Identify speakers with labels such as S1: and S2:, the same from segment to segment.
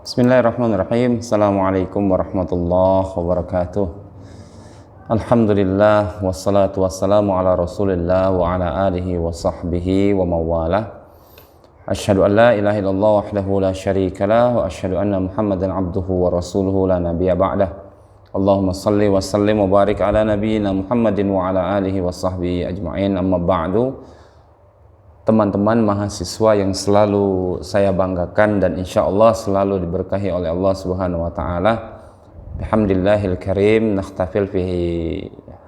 S1: Bismillahirrahmanirrahim. Assalamualaikum warahmatullahi wabarakatuh. Alhamdulillah wassalatu wassalamu ala Rasulillah wa ala alihi wa sahbihi wa mawalah. Asyhadu an la ilaha illallah wahdahu la syarikalah wa asyhadu anna Muhammadan abduhu wa rasuluhu la nabiyya ba'dah. Allahumma salli wa sallim wa barik ala nabiyyina Muhammadin wa ala alihi wa sahbihi ajma'in. Amma ba'du. Teman-teman mahasiswa yang selalu saya banggakan dan insya Allah selalu diberkahi oleh Allah Subhanahu wa Ta'ala. Bihamdillahil karim nakhtafil fi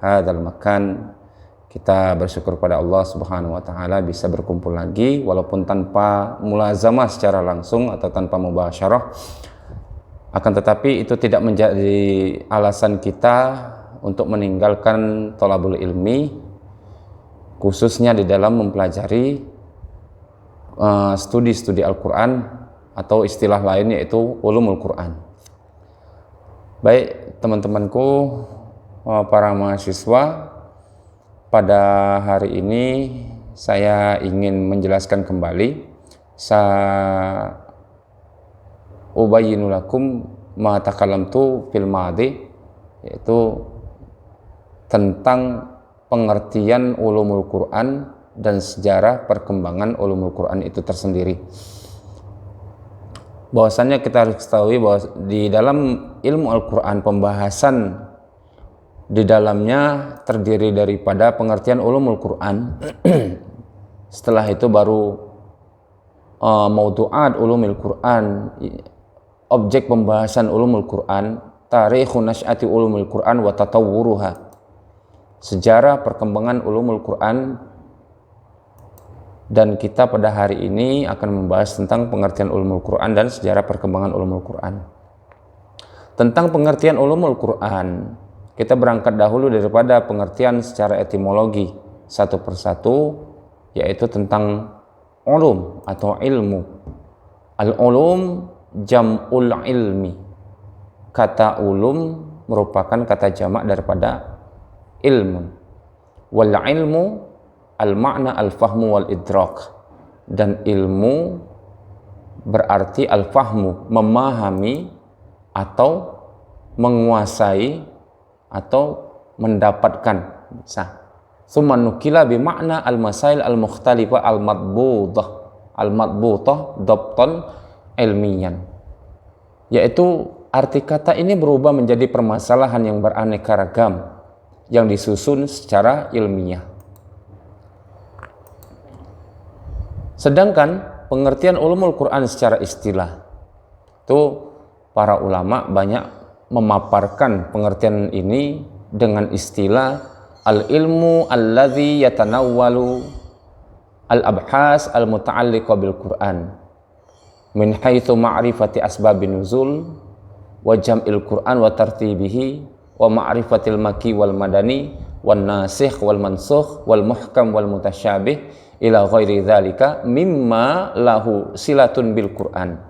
S1: hadzal makan. Kita bersyukur pada Allah Subhanahu wa Ta'ala bisa berkumpul lagi walaupun tanpa mulazamah secara langsung atau tanpa mubasyarah. Akan tetapi itu tidak menjadi alasan kita untuk meninggalkan thalabul ilmi, khususnya di dalam mempelajari studi-studi Al-Quran atau istilah lain yaitu ulumul Quran. Baik teman-temanku para mahasiswa, pada hari ini saya ingin menjelaskan kembali ubayyinu lakum ma takallamtu fil madi, yaitu tentang pengertian ulumul Quran dan sejarah perkembangan ulumul Quran itu tersendiri. Bahwasannya kita harus ketahui bahwa di dalam ilmu Al-Quran pembahasan di dalamnya terdiri daripada pengertian ulumul Quran. Setelah itu baru maudu'at ulumul Quran, objek pembahasan ulumul Quran, tarikhun nasy'ati ulumul Quran wa tatawwuruha, sejarah perkembangan ulumul Quran. Dan kita pada hari ini akan membahas tentang pengertian ulumul Quran dan sejarah perkembangan ulumul Quran. Tentang pengertian ulumul Quran, kita berangkat dahulu daripada pengertian secara etimologi satu persatu, yaitu tentang ulum atau ilmu. Al-ulum jam'ul ilmi. Kata ulum merupakan kata jamak daripada ilmu. Wal ilmu al-makna al-fahmu wal-idrak, dan ilmu berarti al-fahmu, memahami atau menguasai atau mendapatkan. Tsumma nukila bi makna al-masail al-mukhtalifa al-madbutah dhabtan ilmiyan, yaitu arti kata ini berubah menjadi permasalahan yang beraneka ragam yang disusun secara ilmiah. Sedangkan pengertian ulumul Quran secara istilah itu para ulama banyak memaparkan pengertian ini dengan istilah al-ilmu alladzi yatanawwalu al-abhas al-muta'alliqa bil Quran min haitsu ma'rifati asbabin nuzul wa jam'il Quran wa tartibihi wa ma'rifatil maki wal madani wan nasikh wal mansukh wal muhkam wal mutasyabih ila ghairi dzalika mimma lahu silatun bil Quran,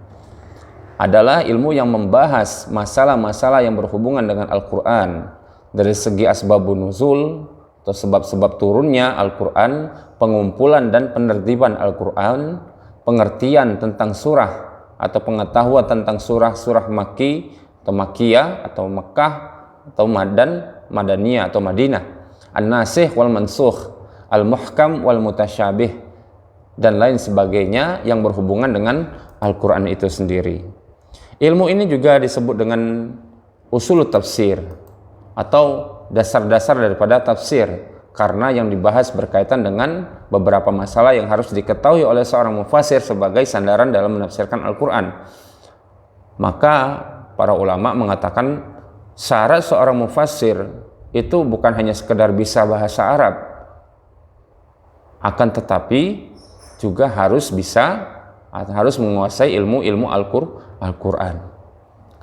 S1: adalah ilmu yang membahas masalah-masalah yang berhubungan dengan Al-Quran dari segi asbabun nuzul atau sebab-sebab turunnya Al-Quran, pengumpulan dan penertiban Al-Quran, pengertian tentang surah atau pengetahuan tentang surah-surah Makki atau Makkiyah atau Makkah atau Madaniyah atau Madinah, an-nasikh wal mansukh, al-muhkam wal mutasyabih, dan lain sebagainya yang berhubungan dengan Al-Quran itu sendiri. Ilmu ini juga disebut dengan usul tafsir atau dasar-dasar daripada tafsir, karena yang dibahas berkaitan dengan beberapa masalah yang harus diketahui oleh seorang mufasir sebagai sandaran dalam menafsirkan Al-Quran. Maka para ulama mengatakan syarat seorang mufasir itu bukan hanya sekedar bisa bahasa Arab, akan tetapi juga harus menguasai ilmu Al-Quran.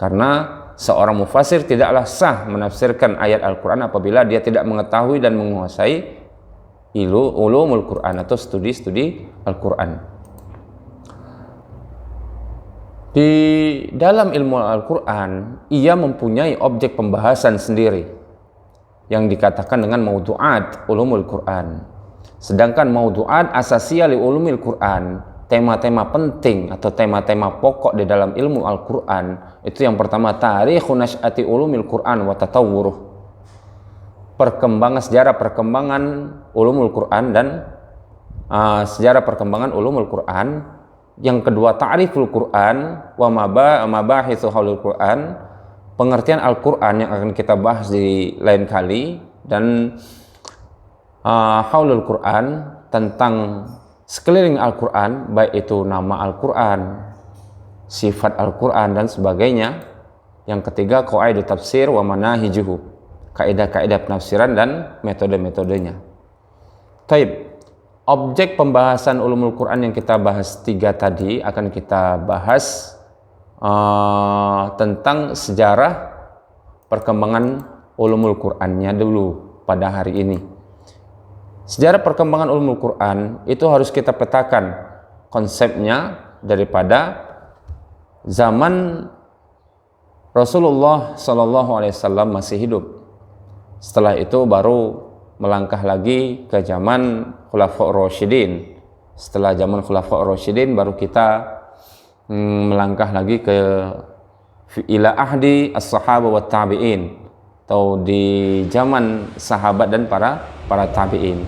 S1: Karena seorang mufasir tidaklah sah menafsirkan ayat Al-Quran apabila dia tidak mengetahui dan menguasai ulumul Quran atau studi-studi Al-Quran. Di dalam ilmu Al-Quran, ia mempunyai objek pembahasan sendiri yang dikatakan dengan maudu'at ulumul Quran. Sedangkan maudu'at asasiyah li ulumil Quran tema-tema penting atau tema-tema pokok di dalam ilmu Al-Quran, itu yang pertama tarikhun nash'ati ulumil Quran wa tatawwuruh, sejarah perkembangan ulumul Quran dan sejarah perkembangan ulumul Quran. Yang kedua ta'riful Quran wa mabahitsu haulul Quran, pengertian Al-Quran yang akan kita bahas di lain kali, dan haulul Quran, tentang sekeliling Al-Quran, baik itu nama Al-Quran, sifat Al-Quran dan sebagainya. Yang ketiga qaidah tafsir wa manahijuhu, kaidah-kaidah penafsiran dan metode-metodenya. Taib, objek pembahasan ulumul Quran yang kita bahas 3 tadi akan kita bahas tentang sejarah perkembangan ulumul Qurannya dulu pada hari ini. Sejarah perkembangan ulumul Quran itu harus kita petakan konsepnya daripada zaman Rasulullah SAW masih hidup. Setelah itu baru melangkah lagi ke zaman Khulafaur Rasyidin. Setelah zaman Khulafaur Rasyidin baru kita melangkah lagi ke ila ahdi as-sahaba wa tabi'in, atau di zaman sahabat dan para tabi'in.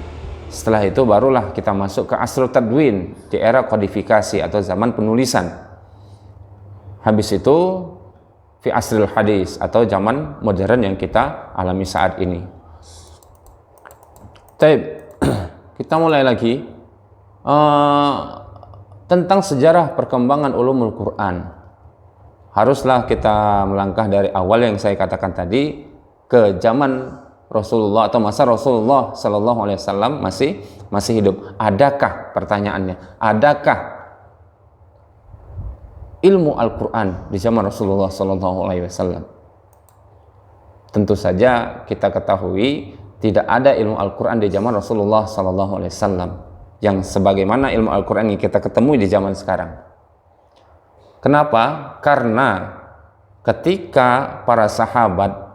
S1: Setelah itu barulah kita masuk ke asrul tadwin, di era kodifikasi atau zaman penulisan. Habis itu fi asrul hadis atau zaman modern yang kita alami saat ini. Taib, kita mulai lagi tentang sejarah perkembangan ulumul Quran. Haruslah kita melangkah dari awal yang saya katakan tadi ke zaman Rasulullah atau masa Rasulullah Sallallahu Alaihi Wasallam masih hidup. Adakah, pertanyaannya, adakah ilmu Al-Quran di zaman Rasulullah Sallallahu Alaihi Wasallam? Tentu saja kita ketahui tidak ada ilmu Al-Quran di zaman Rasulullah Sallallahu Alaihi Wasallam yang sebagaimana ilmu Al-Quran yang kita ketemui di zaman sekarang. Kenapa? Karena ketika para sahabat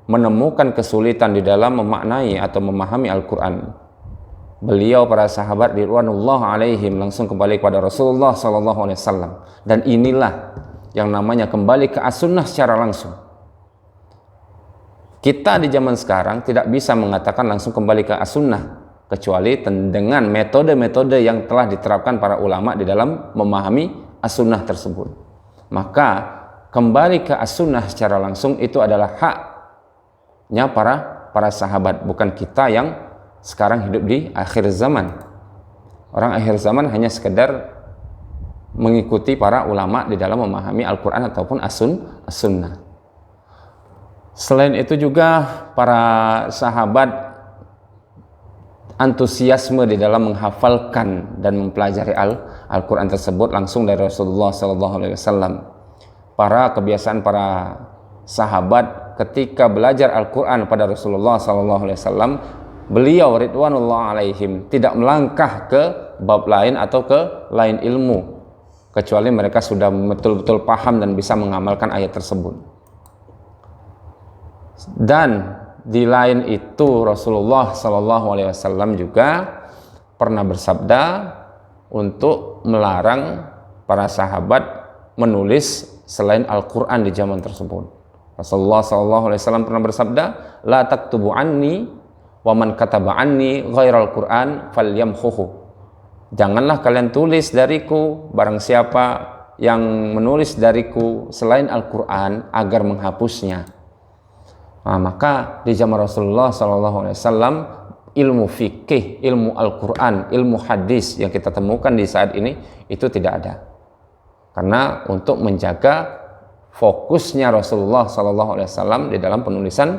S1: menemukan kesulitan di dalam memaknai atau memahami Al-Quran, beliau para sahabat ridwanullah alaihim langsung kembali kepada Rasulullah Sallallahu Alaihi Wasallam, dan inilah yang namanya kembali ke as-sunnah secara langsung. Kita di zaman sekarang tidak bisa mengatakan langsung kembali ke as-sunnah kecuali dengan metode-metode yang telah diterapkan para ulama di dalam memahami as-sunnah tersebut. Maka kembali ke as-sunnah secara langsung itu adalah haknya para sahabat, bukan kita yang sekarang hidup di akhir zaman. Orang akhir zaman hanya sekedar mengikuti para ulama di dalam memahami Al-Quran ataupun as-sunnah. Selain itu juga para sahabat antusiasme di dalam menghafalkan dan mempelajari Al-Quran tersebut langsung dari Rasulullah SAW. Kebiasaan para sahabat ketika belajar Al-Quran pada Rasulullah SAW, beliau ridwanullah alaihim tidak melangkah ke bab lain atau ke lain ilmu kecuali mereka sudah betul-betul paham dan bisa mengamalkan ayat tersebut. Dan di lain itu Rasulullah SAW juga pernah bersabda untuk melarang para sahabat menulis selain Al-Quran di zaman tersebut. Rasulullah SAW pernah bersabda, la taktubu anni wa man kataba anni ghairal Quran falyamkhuhu. Janganlah kalian tulis dariku barang siapa yang menulis dariku selain Al-Quran agar menghapusnya. Maka di zaman Rasulullah SAW ilmu fikih, ilmu Al-Quran, ilmu hadis yang kita temukan di saat ini itu tidak ada. Karena untuk menjaga fokusnya Rasulullah SAW di dalam penulisan,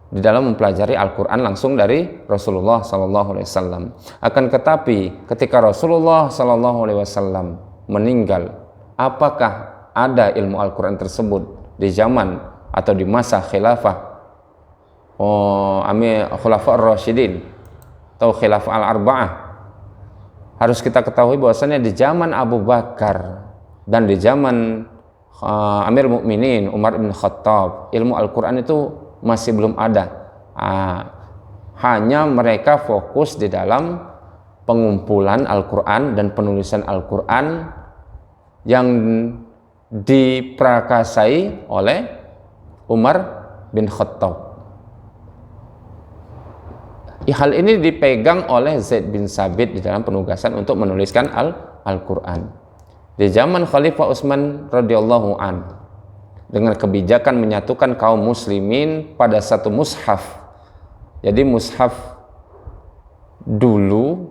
S1: di dalam mempelajari Al-Quran langsung dari Rasulullah SAW. Akan tetapi ketika Rasulullah SAW meninggal, apakah ada ilmu Al-Quran tersebut di zaman atau di masa khilafah Khulafaur Rasyidin atau khilafah al-arba'ah? Harus kita ketahui bahwasanya di zaman Abu Bakar dan di zaman Amir Mukminin Umar bin Khattab, ilmu Al-Quran itu masih belum ada. Hanya mereka fokus di dalam pengumpulan Al-Quran dan penulisan Al-Quran yang diprakarsai oleh Umar bin Khattab. Hal ini dipegang oleh Zaid bin Sabit di dalam penugasan untuk menuliskan Al-Quran. Di zaman Khalifah Utsman radhiyallahu an, dengan kebijakan menyatukan kaum muslimin pada satu mushaf. Jadi mushaf dulu,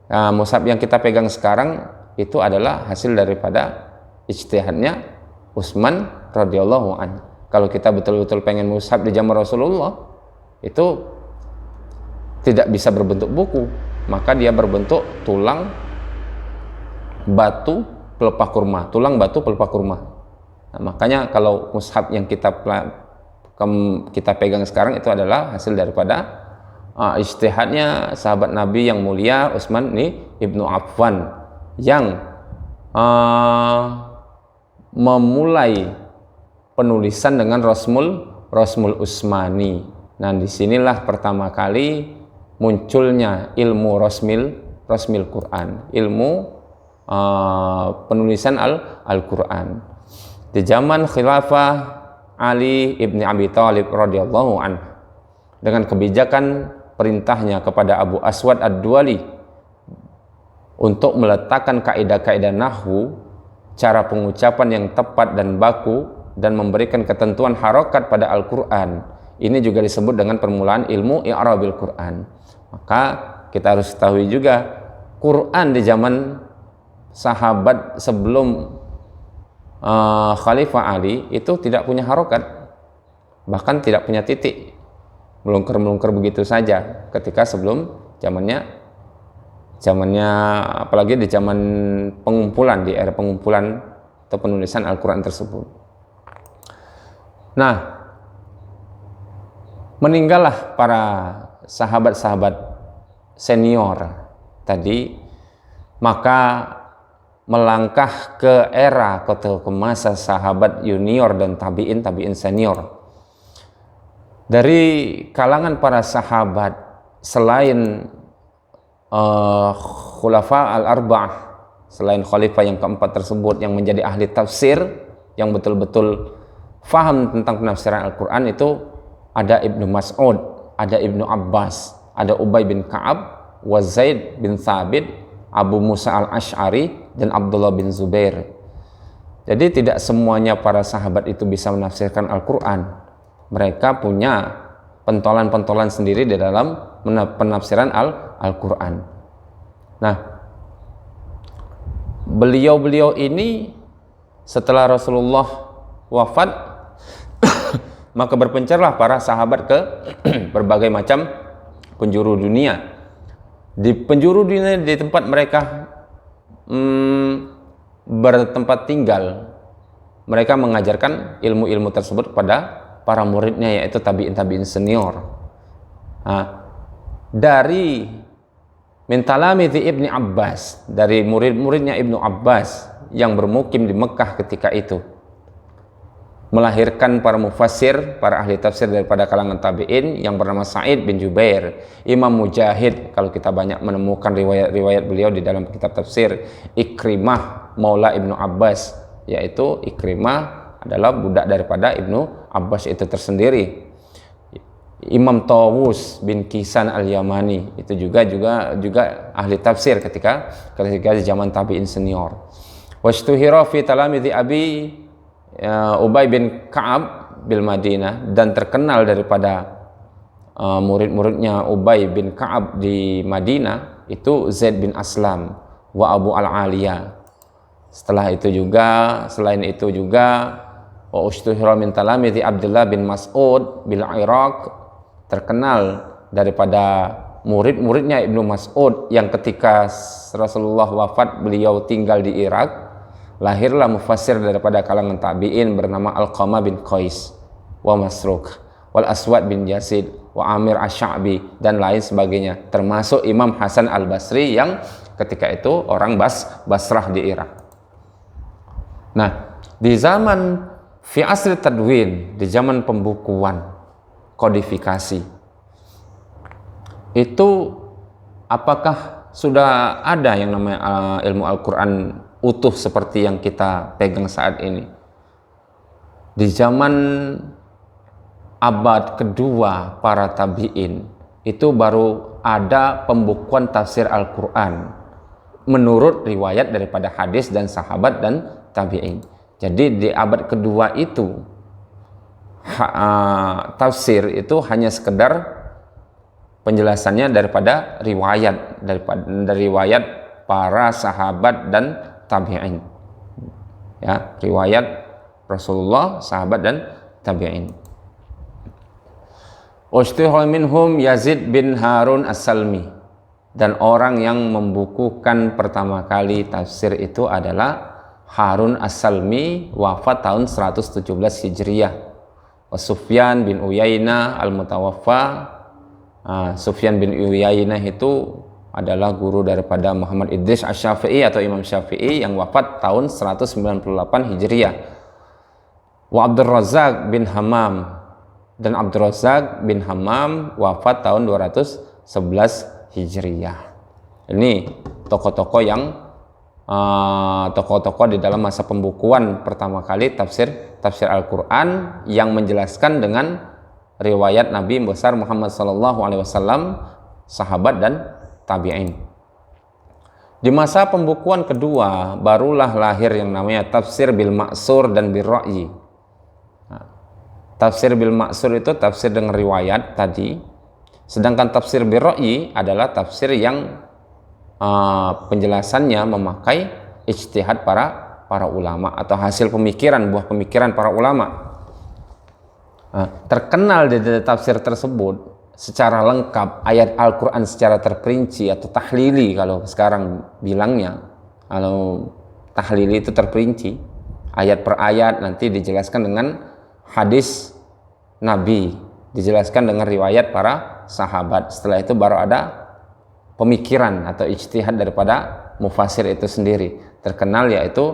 S1: mushaf yang kita pegang sekarang itu adalah hasil daripada ijtihadnya Utsman radhiyallahu an. Kalau kita betul-betul pengen mushaf di zaman Rasulullah, itu tidak bisa berbentuk buku, maka dia berbentuk tulang batu pelepah kurma, tulang batu pelepah kurma. Nah, makanya kalau mushaf yang kita pegang sekarang itu adalah hasil daripada ijtihadnya sahabat Nabi yang mulia Utsman ibnu Affan yang memulai penulisan dengan Rasmul Utsmani. Nah, disinilah pertama kali munculnya ilmu Rasmil Quran, ilmu penulisan Al-Quran. Di zaman Khilafah Ali ibni Abi Thalib radhiyallahu anhu, dengan kebijakan perintahnya kepada Abu Aswad Ad-Duali untuk meletakkan kaidah-kaidah nahwu, cara pengucapan yang tepat dan baku, dan memberikan ketentuan harokat pada Al-Quran. Ini juga disebut dengan permulaan ilmu i'rabil Quran. Maka kita harus ketahui juga Quran di zaman sahabat sebelum Khalifah Ali itu tidak punya harokat, bahkan tidak punya titik, melungker-melungker begitu saja ketika sebelum zamannya apalagi di zaman pengumpulan, di era pengumpulan atau penulisan Al-Quran tersebut. Nah, meninggallah para sahabat-sahabat senior tadi, maka melangkah ke era atau ke masa sahabat junior dan tabi'in senior. Dari kalangan para sahabat selain Khulafa al-Arba'ah, selain khalifah yang keempat tersebut yang menjadi ahli tafsir, yang betul-betul faham tentang penafsiran Al-Quran, itu ada Ibnu Mas'ud, ada Ibnu Abbas, ada Ubay bin Ka'ab, wa Zaid bin Thabit, Abu Musa al-Ash'ari, dan Abdullah bin Zubair. Jadi tidak semuanya para sahabat itu bisa menafsirkan Al-Quran. Mereka punya pentolan-pentolan sendiri di dalam penafsiran Al-Quran. Nah, beliau-beliau ini setelah Rasulullah wafat, maka berpencarlah para sahabat ke berbagai macam penjuru dunia. Di penjuru dunia, di tempat mereka bertempat tinggal, mereka mengajarkan ilmu-ilmu tersebut kepada para muridnya, yaitu tabi'in senior. Dari min talamidhi Ibni Abbas, dari murid-muridnya Ibnu Abbas yang bermukim di Mekah ketika itu, melahirkan para mufassir, para ahli tafsir daripada kalangan tabi'in yang bernama Sa'id bin Jubair, Imam Mujahid, kalau kita banyak menemukan riwayat-riwayat beliau di dalam kitab tafsir, Ikrimah Maula Ibnu Abbas, yaitu Ikrimah adalah budak daripada Ibnu Abbas itu tersendiri. Imam Tawus bin Kisan al-Yamani itu juga ahli tafsir ketika di zaman tabi'in senior. Washtuhira fi talamidhi Abi Ubay bin Ka'ab bil Madinah, dan terkenal daripada murid-muridnya Ubay bin Ka'ab di Madinah itu Zaid bin Aslam wa Abu al-Aliyah. Selain itu juga wa ushtuhira min talamidhi Abdullah bin Mas'ud bil Iraq, terkenal daripada murid-muridnya Ibnu Mas'ud yang ketika Rasulullah wafat beliau tinggal di Irak. Lahirlah mufassir daripada kalangan tabi'in bernama Alqamah bin Qais wa Masruq wal Aswad bin Yazid wa Amir Asy-Sya'bi dan lain sebagainya, termasuk Imam Hasan al-Basri yang ketika itu orang Basrah di Irak. Nah, di zaman fi asri tadwin, di zaman pembukuan, kodifikasi, itu apakah sudah ada yang namanya ilmu Al-Quran utuh seperti yang kita pegang saat ini. Di zaman abad kedua para tabi'in itu baru ada pembukuan tafsir Al-Quran menurut riwayat daripada hadis dan sahabat dan tabi'in. Jadi di abad kedua itu tafsir itu hanya sekedar penjelasannya daripada riwayat, dari riwayat para sahabat dan tabi'in, ya, riwayat Rasulullah, sahabat dan tabi'in. Ushtihal minhum Yazid bin Harun As-Salmi, dan orang yang membukukan pertama kali tafsir itu adalah Harun As-Salmi, wafat tahun 117 Hijriyah. Sufyan bin Uyainah Al-Mutawaffa. Sufyan bin Uyainah itu adalah guru daripada Muhammad Idris Asy-Syafi'i atau Imam Syafi'i yang wafat tahun 198 Hijriyah. Wa Abdul Razak bin Hammam, dan Abdul Razak bin Hammam wafat tahun 211 Hijriyah. Ini tokoh-tokoh yang tokoh-tokoh di dalam masa pembukuan pertama kali tafsir Al-Quran yang menjelaskan dengan riwayat Nabi besar Muhammad SAW, sahabat dan tabi'in. Di masa pembukuan kedua barulah lahir yang namanya tafsir bil ma'sur dan bil ra'yi. Tafsir bil ma'sur itu tafsir dengan riwayat tadi, sedangkan tafsir bil ra'yi adalah tafsir yang penjelasannya memakai ijtihad para ulama atau hasil buah pemikiran para ulama. Terkenal di tafsir tersebut secara lengkap ayat Al-Quran secara terperinci atau tahlili, kalau sekarang bilangnya, kalau tahlili itu terperinci ayat per ayat, nanti dijelaskan dengan hadis Nabi, dijelaskan dengan riwayat para sahabat. Setelah itu baru ada pemikiran atau ijtihad daripada mufasir itu sendiri. Terkenal yaitu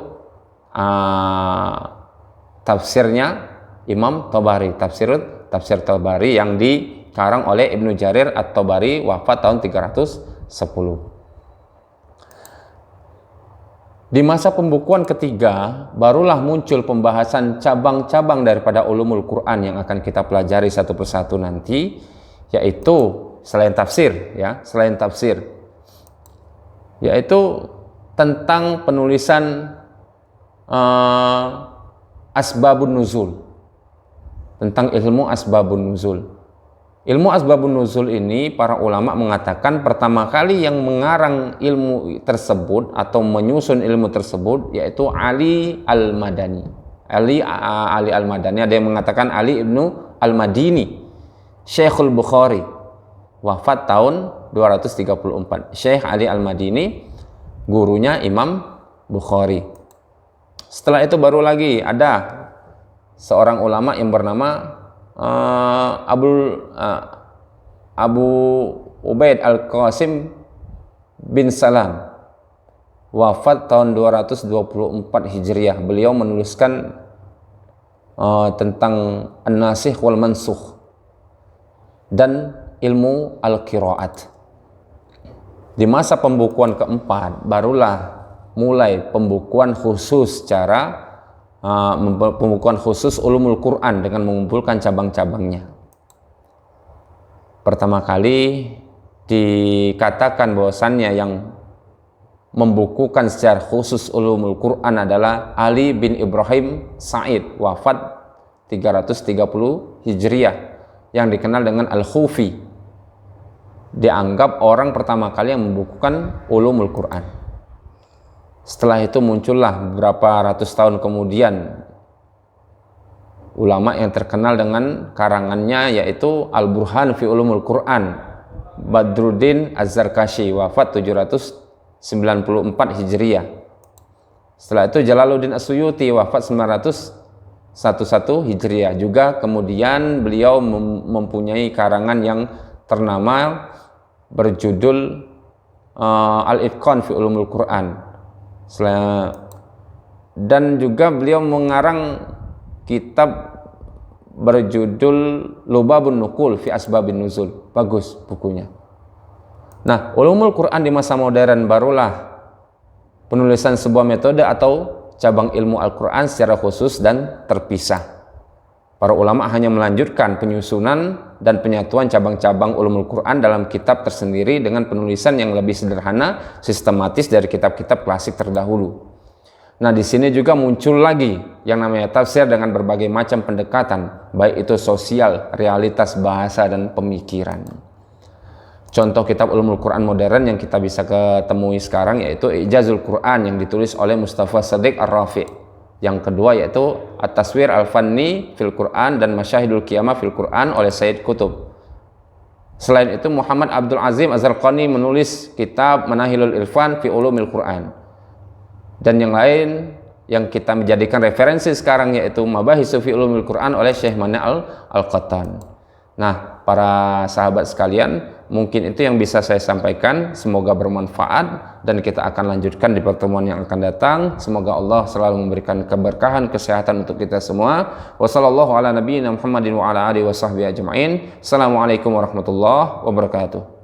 S1: tafsirnya Imam Tabari, tafsir Tabari yang dikarang oleh Ibnu Jarir At-Tabari, wafat tahun 310. Di masa pembukuan ketiga barulah muncul pembahasan cabang-cabang daripada ulumul Quran yang akan kita pelajari satu persatu nanti, yaitu selain tafsir, yaitu tentang penulisan asbabun nuzul, tentang ilmu asbabun nuzul. Ilmu asbabun nuzul ini para ulama mengatakan pertama kali yang mengarang ilmu tersebut atau menyusun ilmu tersebut yaitu Ali Al-Madani. Ali Al-Madani, ada yang mengatakan Ali ibnu Al-Madini, Syekhul Bukhari, wafat tahun 234. Syekh Ali Al-Madini, gurunya Imam Bukhari. Setelah itu baru lagi ada seorang ulama yang bernama Abu Ubaid Al-Qasim bin Salam, wafat tahun 224 Hijriah. Beliau menuliskan tentang An-Nasikh wal Mansukh dan ilmu Al-Qiraat. Di masa pembukuan keempat barulah mulai pembukuan khusus pembukuan khusus ulumul Quran dengan mengumpulkan cabang-cabangnya. Pertama kali dikatakan bahwasannya yang membukukan secara khusus ulumul Quran adalah Ali bin Ibrahim Sa'id, wafat 330 Hijriah, yang dikenal dengan Al-Khufi. Dianggap orang pertama kali yang membukukan ulumul Quran. Setelah itu muncullah beberapa ratus tahun kemudian ulama yang terkenal dengan karangannya, yaitu Al-Burhan fi Ulumul Quran, Badruddin Az-Zarkashi, wafat 794 Hijriah. Setelah itu Jalaluddin As-Suyuti, wafat 911 Hijriah. Juga kemudian beliau mempunyai karangan yang ternama berjudul Al-Itqan fi Ulumul Quran. Dan juga beliau mengarang kitab berjudul Lubabun Nuqul fi Asbabin Nuzul. Bagus bukunya. Nah, ulumul Quran di masa modern barulah penulisan sebuah metode atau cabang ilmu Al-Quran secara khusus dan terpisah. Para ulama hanya melanjutkan penyusunan dan penyatuan cabang-cabang ulumul Quran dalam kitab tersendiri dengan penulisan yang lebih sederhana, sistematis dari kitab-kitab klasik terdahulu. Nah, di sini juga muncul lagi yang namanya tafsir dengan berbagai macam pendekatan, baik itu sosial, realitas bahasa, dan pemikiran. Contoh kitab ulumul Quran modern yang kita bisa ketemui sekarang yaitu Ijazul Quran yang ditulis oleh Mustafa Shadiq Ar-Rafi. Yang kedua yaitu At-Taswir Al-Fanni fil Quran dan Masyahidul Qiyamah fil Quran oleh Sayyid Qutb. Selain itu Muhammad Abdul Azim Az-Zarqani menulis kitab Manahilul Irfan fi Ulumil Quran. Dan yang lain yang kita menjadikan referensi sekarang yaitu Mabahisu fi Ulumil Quran oleh Syekh Mani Al-Qattan. Nah, para sahabat sekalian, mungkin itu yang bisa saya sampaikan. Semoga bermanfaat dan kita akan lanjutkan di pertemuan yang akan datang. Semoga Allah selalu memberikan keberkahan, kesehatan untuk kita semua. Wassallallahu ala nabiyyina Muhammadin wa ala alihi wa sahbihi ajma'in. Assalamualaikum warahmatullahi wabarakatuh.